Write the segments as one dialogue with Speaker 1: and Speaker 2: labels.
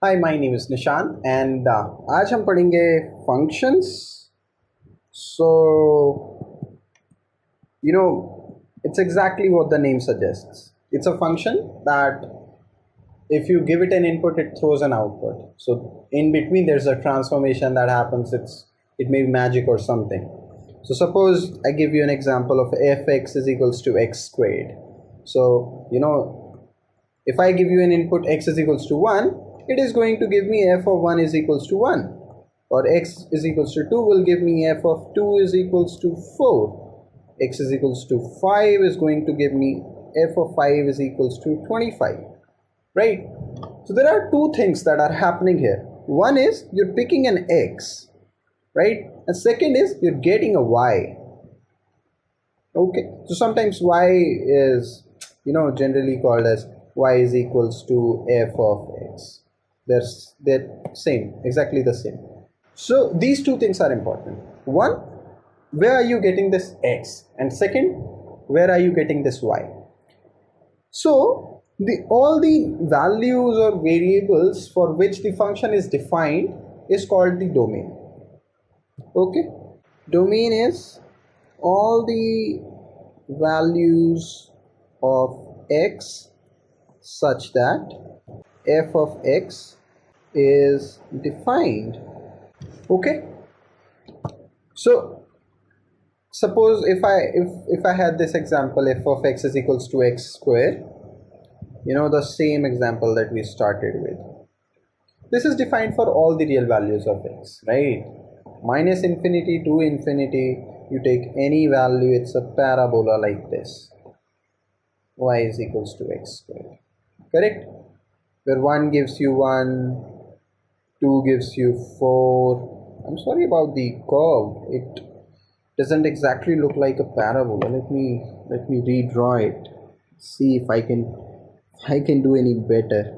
Speaker 1: Hi, my name is Nishant and आज हम पढ़ेंगे functions. So, it's exactly what the name suggests. It's a function that if you give it an input, it throws an output. So in between, there's a transformation that happens. It may be magic or something. So suppose I give you an example of fx is equals to x squared. So, if I give you an input x is equals to 1, it is going to give me f of 1 is equals to 1. Or x is equals to 2 will give me f of 2 is equals to 4. X is equals to 5 is going to give me f of 5 is equals to 25. Right? So there are two things that are happening here. One is you're picking an x, right? And second is you're getting a y. Okay, so sometimes y is generally called as y is equals to f of x. They're same, exactly the same. So these two things are important. One, where are you getting this x? And second, where are you getting this y? So all the values or variables for which the function is defined is called the domain. Okay, domain is all the values of x such that f of x is defined. Okay, so suppose if I had this example, f of x is equals to x square, the same example that we started with. This is defined for all the real values of x, right? Minus infinity to infinity, you take any value, it's a parabola like this. Y is equals to x squared, correct? Where 1 gives you 1, 2 gives you 4. I'm sorry about the curve, it doesn't exactly look like a parabola. Let me redraw it, see if I can do any better.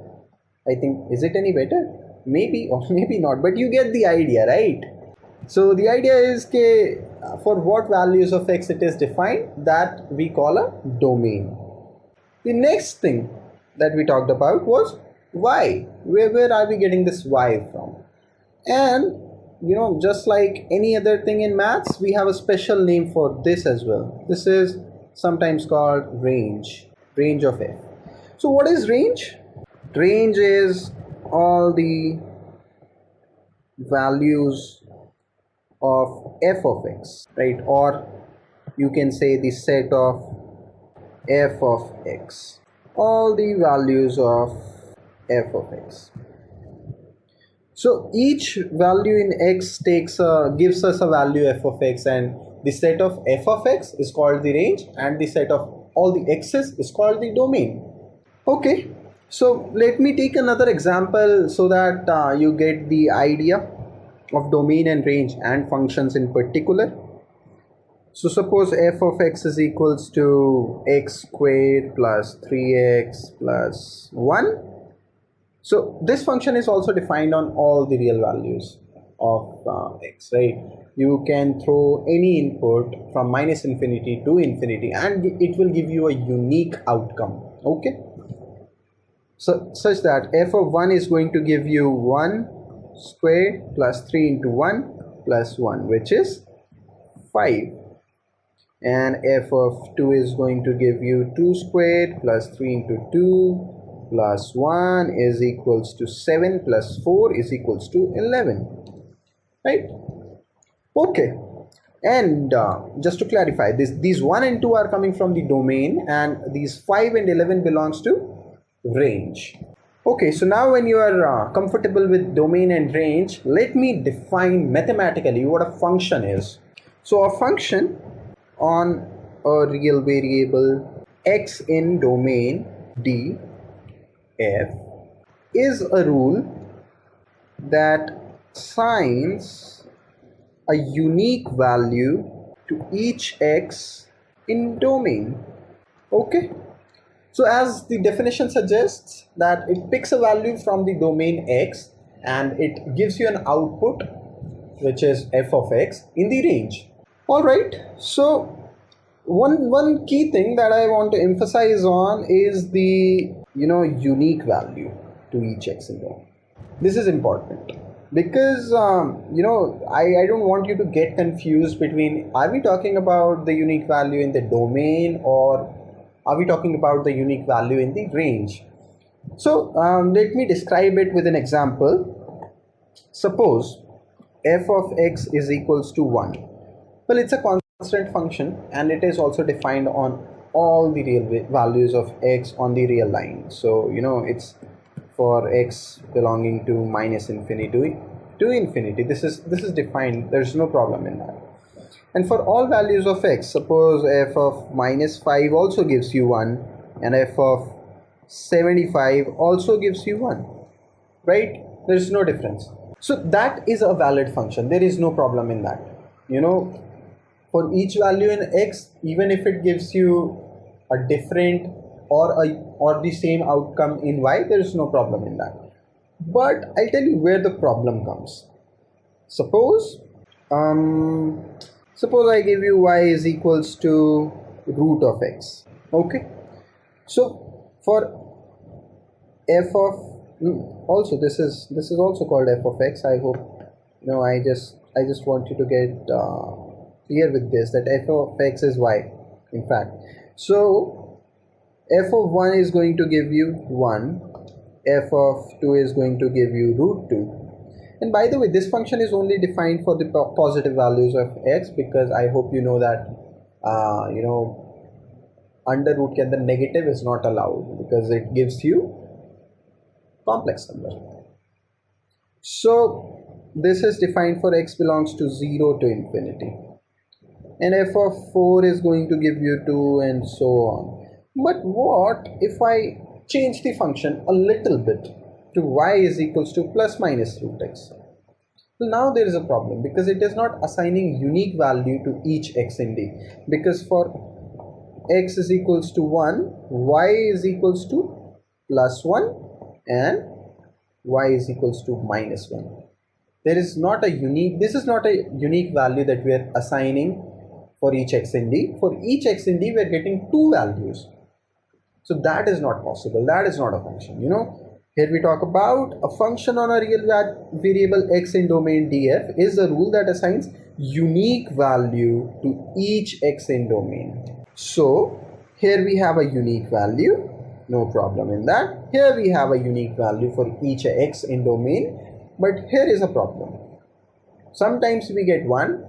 Speaker 1: I think, is it any better? Maybe or maybe not, but you get the idea, right? So the idea is for what values of x it is defined, that we call a domain. The next thing that we talked about was y. Where are we getting this y from? And just like any other thing in maths, we have a special name for this as well. This is sometimes called range of f. So what is range? Range is all the values of f of x, right? Or you can say the set of f of x, all the values of f of x. So each value in x gives us a value f of x, and the set of f of x is called the range, and the set of all the x's is called the domain. Okay, so let me take another example so that you get the idea of domain and range and functions in particular. So suppose f of x is equals to x squared plus 3x plus 1. So this function is also defined on all the real values of x, right? You can throw any input from minus infinity to infinity and it will give you a unique outcome. Okay, so such that f of 1 is going to give you 1 squared plus 3 into 1 plus 1, which is 5. And f of 2 is going to give you 2 squared plus 3 into 2 plus 1 is equals to 7 plus 4 is equals to 11, right? Okay, and just to clarify, these 1 and 2 are coming from the domain, and these 5 and 11 belongs to range. Okay, so now when you are comfortable with domain and range, let me define mathematically what a function is. So a function on a real variable x in domain D f is a rule that assigns a unique value to each x in domain. Okay, so as the definition suggests, that it picks a value from the domain x and it gives you an output which is f of x in the range. All right, so one key thing that I want to emphasize on is the unique value to each x in domain. This is important because I don't want you to get confused between, are we talking about the unique value in the domain, or are we talking about the unique value in the range? So let me describe it with an example. Suppose f of x is equals to 1. Well, it's a constant function and it is also defined on all the real values of x on the real line. So it's for x belonging to minus infinity to infinity. This is defined. There's no problem in that. And for all values of x, suppose f of minus 5 also gives you 1 and f of 75 also gives you 1, right? There is no difference. So that is a valid function. There is no problem in that. For each value in x, even if it gives you a different or the same outcome in y, there is no problem in that. But I'll tell you where the problem comes. Suppose I give you y is equals to root of x. Okay, so for f of also this is also called f of x. I hope I just want you to get clear with this, that f of x is y in fact. So f of 1 is going to give you 1, f of 2 is going to give you root 2. And by the way, this function is only defined for the positive values of x, because I hope you know that under root के अंदर negative is not allowed because it gives you complex number. So this is defined for x belongs to 0 to infinity, and f of 4 is going to give you 2, and so on. But what if I change the function a little bit to y is equals to plus minus root x? Well, now there is a problem because it is not assigning unique value to each x in D, because for x is equals to 1, y is equals to plus 1, and y is equals to minus 1. This is not a unique value that we are assigning for each x in D. For each x in D we are getting two values. So that is not possible. That is not a function. Here we talk about a function on a real variable x in domain df is a rule that assigns unique value to each x in domain. So here we have a unique value, no problem in that. Here we have a unique value for each x in domain, but here is a problem. Sometimes we get 1,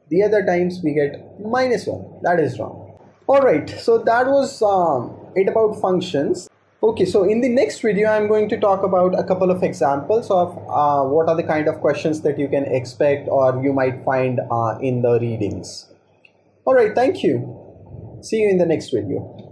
Speaker 1: the other times we get minus 1. That is wrong. Alright, so that was it about functions. Okay, so in the next video I'm going to talk about a couple of examples of what are the kind of questions that you can expect or you might find in the readings. Alright, thank you. See you in the next video.